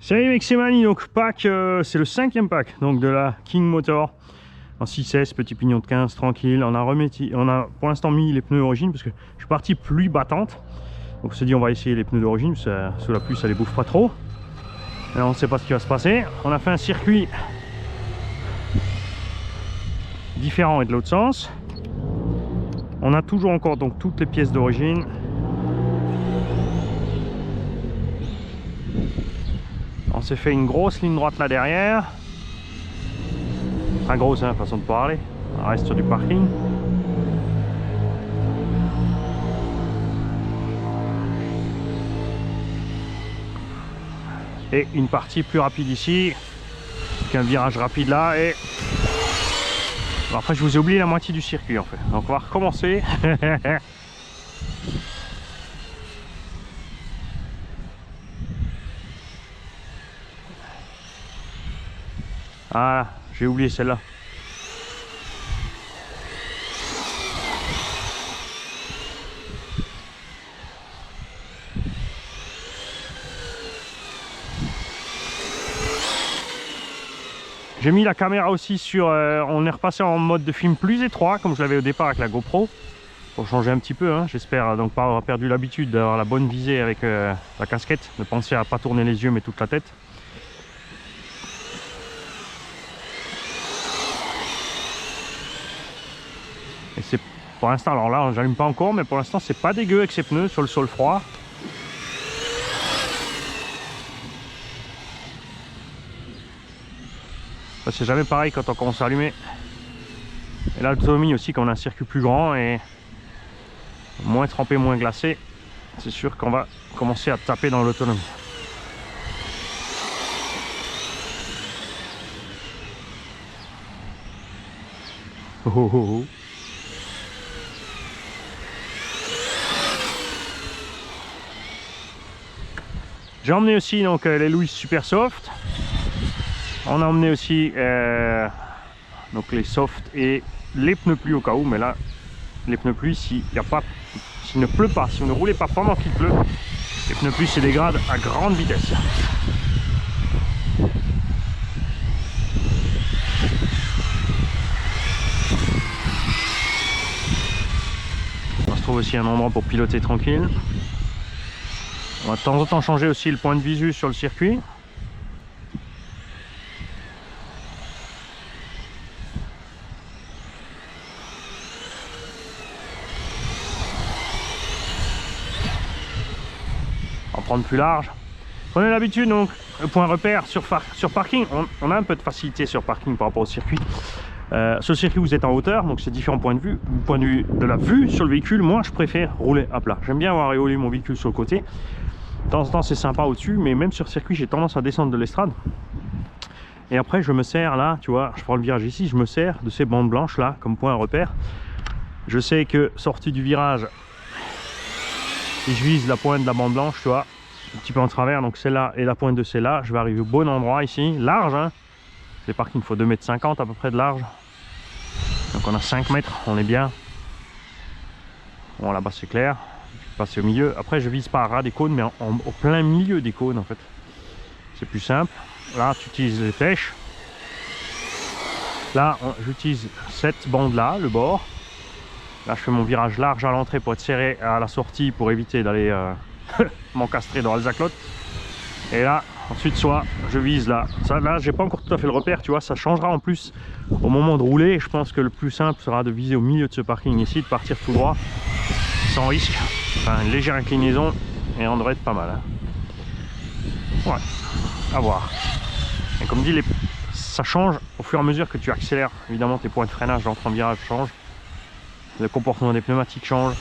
Salut mec, c'est Mani, donc pack, c'est le 5e pack donc de la King Motor en 6S, petit pignon de 15, tranquille. On a pour l'instant mis les pneus d'origine parce que je suis parti pluie battante. Donc on s'est dit on va essayer les pneus d'origine, sous la pluie ça les bouffe pas trop. Et on ne sait pas ce qui va se passer. On a fait un circuit différent et de l'autre sens. On a toujours encore donc toutes les pièces d'origine. On s'est fait une grosse ligne droite là derrière. Enfin grosse, hein, façon de parler. On reste sur du parking. Et une partie plus rapide ici. Avec un virage rapide là. Et bon, après je vous ai oublié la moitié du circuit en fait. Donc on va recommencer. Ah, j'ai oublié celle-là. J'ai mis la caméra aussi sur... on est repassé en mode de film plus étroit, comme je l'avais au départ avec la GoPro. Pour changer un petit peu, hein. J'espère donc pas avoir perdu l'habitude d'avoir la bonne visée avec la casquette. De penser à pas tourner les yeux mais toute la tête. Et c'est pour l'instant, alors là j'allume pas encore, mais pour l'instant c'est pas dégueu avec ces pneus sur le sol froid. C'est jamais pareil quand on commence à allumer. Et l'autonomie aussi quand on a un circuit plus grand et moins trempé, moins glacé, c'est sûr qu'on va commencer à taper dans l'autonomie. Oh, oh, oh. J'ai emmené aussi donc les Louis Super Soft. On a emmené aussi donc les soft et les pneus pluie au cas où, mais là les pneus pluie s'il ne pleut pas, si vous ne roulez pas pendant qu'il pleut, les pneus pluie se dégradent à grande vitesse. On se trouve aussi un endroit pour piloter tranquille. On va de temps en temps changer aussi le point de visu sur le circuit. On va prendre plus large. Prenez l'habitude donc, le point repère sur parking, on a un peu de facilité sur parking par rapport au circuit. Sur le circuit vous êtes en hauteur, donc c'est différents points de vue. Du point de vue de la vue sur le véhicule, moi je préfère rouler à plat. J'aime bien avoir éolé mon véhicule sur le côté. De temps en temps c'est sympa au-dessus, mais même sur circuit j'ai tendance à descendre de l'estrade. Et après je me sers là, tu vois, je prends le virage ici, je me sers de ces bandes blanches là comme point repère. Je sais que sorti du virage, si je vise la pointe de la bande blanche, tu vois, un petit peu en travers, donc celle-là et la pointe de celle-là, je vais arriver au bon endroit ici, large, hein. Les parkings, il faut 2,50 m à peu près de large. Donc on a 5 mètres, on est bien. Bon là-bas c'est clair, je vais passer au milieu. Après je vise pas à ras des cônes, mais au plein milieu des cônes en fait. C'est plus simple. Là tu utilises les flèches. Là j'utilise cette bande là, le bord. Là je fais mon virage large à l'entrée pour être serré à la sortie pour éviter d'aller m'encastrer dans l'alzaclote. Et là ensuite soit je vise là. Ça, là j'ai pas encore tout à fait le repère, tu vois, ça changera en plus au moment de rouler. Je pense que le plus simple sera de viser au milieu de ce parking ici, de partir tout droit sans risque. Enfin une légère inclinaison et on devrait être pas mal, hein. Ouais, à voir. Et comme dit, ça change au fur et à mesure que tu accélères. Évidemment tes points de freinage d'entrée en virage changent. Le comportement des pneumatiques change.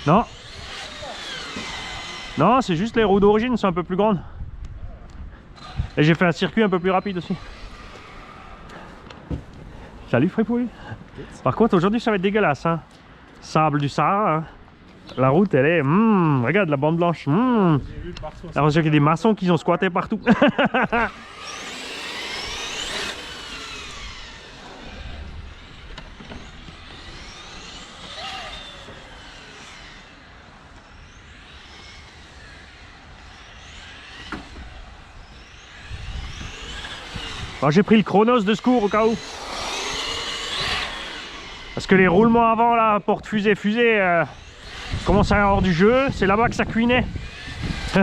Non. Non, c'est juste les roues d'origine sont un peu plus grandes. Et j'ai fait un circuit un peu plus rapide aussi. Salut Fripouille. Par contre aujourd'hui ça va être dégueulasse, hein. Sable du Sahara, hein. La route elle est... regarde la bande blanche. J'ai vu qu'il y a des maçons qui ont squatté partout. Alors j'ai pris le chronos de secours au cas où. Parce que les roulements avant là, porte fusée commencent à avoir du jeu, c'est là-bas que ça cuinait. Tu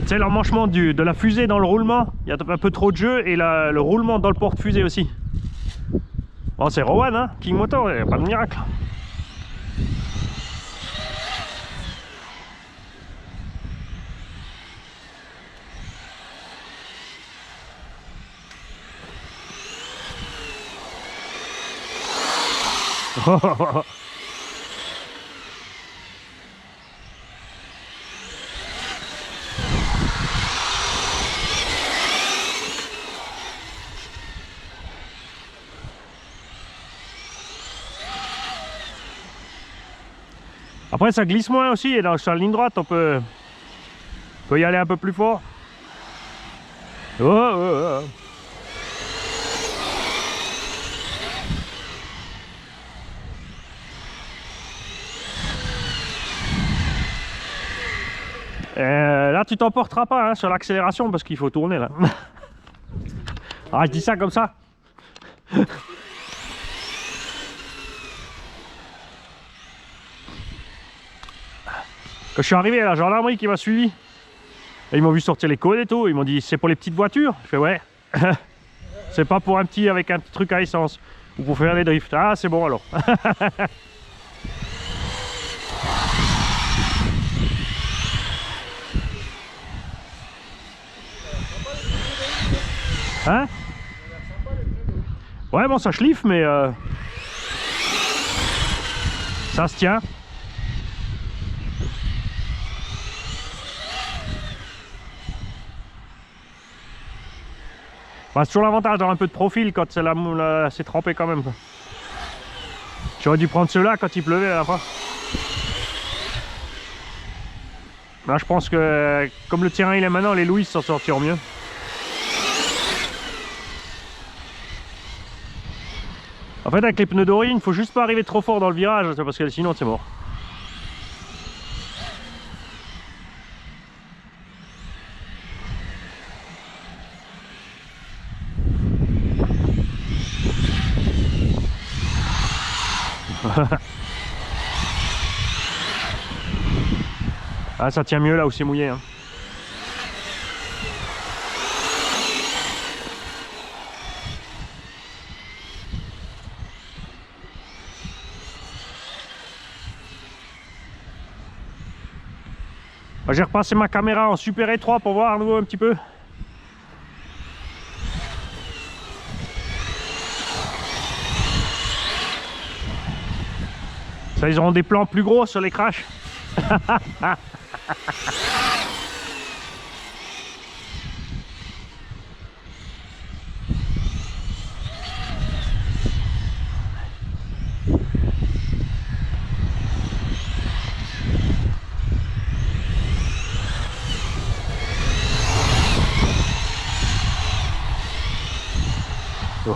sais, l'emmanchement de la fusée dans le roulement, il y a un peu trop de jeu et le roulement dans le porte-fusée aussi. Bon, c'est Rowan, hein, King Moto, il n'y a pas de miracle. Après ça glisse moins aussi et sur la ligne droite on peut y aller un peu plus fort. Oh, oh, oh. Là tu t'emporteras pas hein, sur l'accélération parce qu'il faut tourner là. Ah je dis ça comme ça. Quand je suis arrivé à la gendarmerie qui m'a suivi, et ils m'ont vu sortir les codes et tout, ils m'ont dit c'est pour les petites voitures. Je fais ouais, c'est pas pour un petit avec un petit truc à essence ou pour faire des drifts. Ah c'est bon alors. Hein? Ouais bon ça schliffe mais ça se tient. Bah, c'est toujours l'avantage d'avoir un peu de profil quand c'est trempé quand même. J'aurais dû prendre ceux-là quand il pleuvait à la fin. Là je pense que comme le terrain il est maintenant, les Louis s'en sortiront mieux. En fait avec les pneus d'origine, il faut juste pas arriver trop fort dans le virage parce que sinon c'est mort. Ah ça tient mieux là où c'est mouillé hein. J'ai repassé ma caméra en super étroit pour voir à nouveau un petit peu. Ça, ils auront des plans plus gros sur les crashs.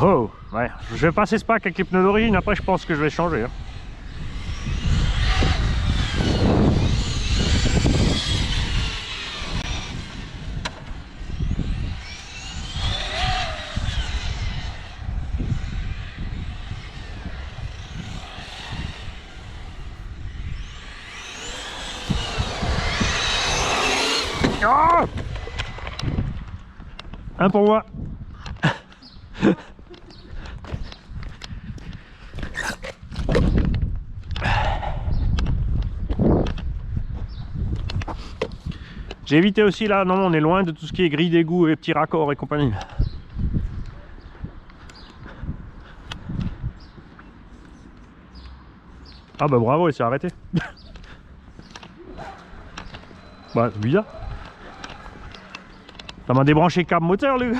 Oh, ouais, je vais passer ce pack avec les pneus d'origine, après je pense que je vais changer. Hein. Oh, un pour moi. J'ai évité aussi là, non on est loin de tout ce qui est grille d'égout et petits raccords et compagnie. Ah bah bravo, il s'est arrêté. Bah c'est bizarre. Ça m'a débranché le câble moteur lui.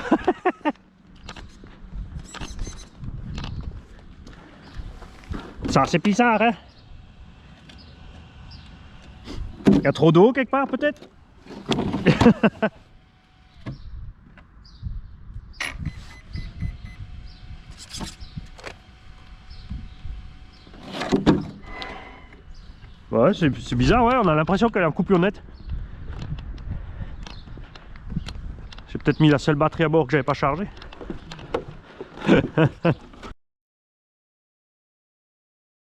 Ça c'est bizarre hein. Il y a trop d'eau quelque part peut-être. Ouais c'est bizarre ouais, on a l'impression qu'elle est en coupure nette. J'ai peut-être mis la seule batterie à bord que j'avais pas chargée.